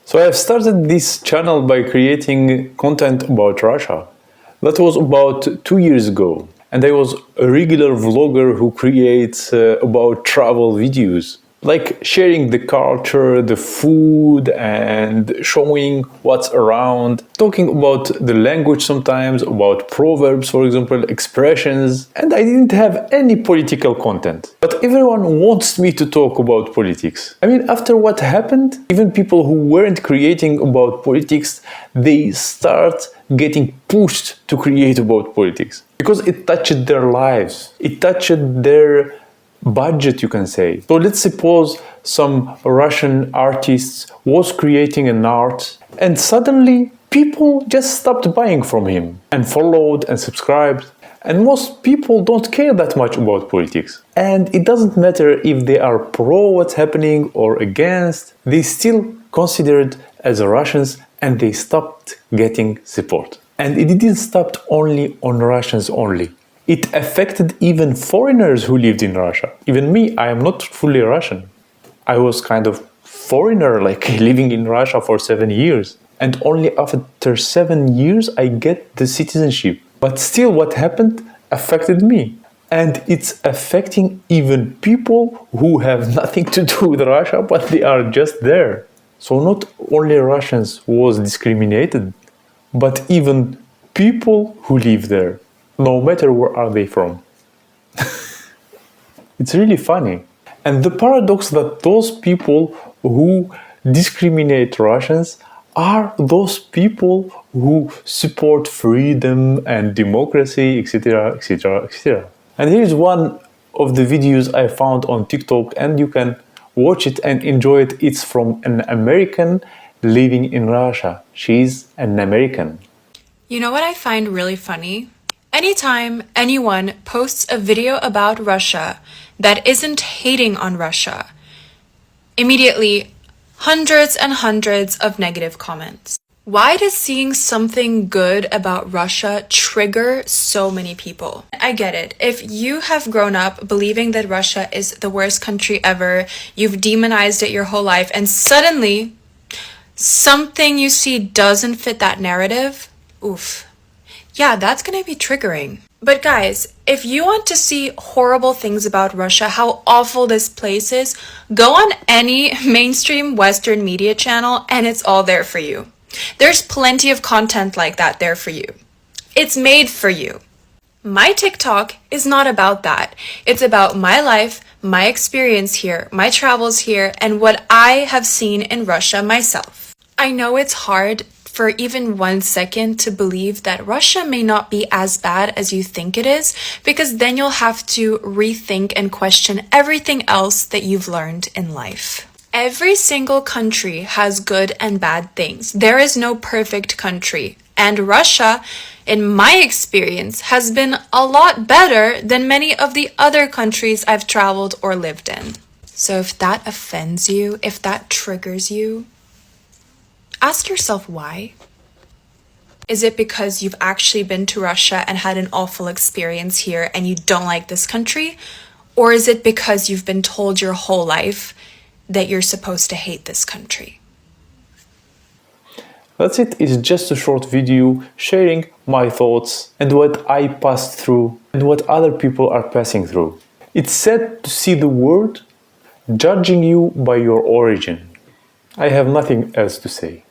So I have started this channel by creating content about Russia. That was about 2 years ago. And I was a regular vlogger who creates about travel videos, like sharing the culture, the food, and showing what's around, talking about the language sometimes, about proverbs, for example, expressions, and I didn't have any political content. But everyone wants me to talk about politics. I mean, after what happened, even people who weren't creating about politics, they start getting pushed to create about politics. Because it touched their lives, it touched their budget, you can say. So let's suppose some Russian artist was creating an art and suddenly people just stopped buying from him and followed and subscribed. And most people don't care that much about politics. And it doesn't matter if they are pro what's happening or against, they still considered as Russians and they stopped getting support. And it didn't stop only on Russians only. It affected even foreigners who lived in Russia. Even me, I am not fully Russian. I was kind of foreigner, like living in Russia for 7 years. And only after 7 years I get the citizenship. But still what happened affected me. And it's affecting even people who have nothing to do with Russia, but they are just there. So not only Russians was discriminated, but even people who live there. No matter where are they from. It's really funny. And the paradox that those people who discriminate Russians are those people who support freedom and democracy, etc., etc., etc. And here's one of the videos I found on TikTok, and you can watch it and enjoy it. It's from an American living in Russia. She's an American. You know what I find really funny? Anytime anyone posts a video about Russia that isn't hating on Russia, immediately hundreds and hundreds of negative comments. Why does seeing something good about Russia trigger so many people? I get it. If you have grown up believing that Russia is the worst country ever, you've demonized it your whole life, and suddenly something you see doesn't fit that narrative, oof. Yeah, that's gonna be triggering. But guys, if you want to see horrible things about Russia, how awful this place is, go on any mainstream Western media channel and it's all there for you. There's plenty of content like that there for you. It's made for you. My TikTok is not about that. It's about my life, my experience here, my travels here, and what I have seen in Russia myself. I know it's hard for even 1 second to believe that Russia may not be as bad as you think it is, because then you'll have to rethink and question everything else that you've learned in life. Every single country has good and bad things. There is no perfect country. And Russia, in my experience, has been a lot better than many of the other countries I've traveled or lived in. So if that offends you, if that triggers you, ask yourself why. Is it because you've actually been to Russia and had an awful experience here and you don't like this country? Or is it because you've been told your whole life that you're supposed to hate this country? That's it. It's just a short video sharing my thoughts and what I passed through and what other people are passing through. It's sad to see the world judging you by your origin. I have nothing else to say.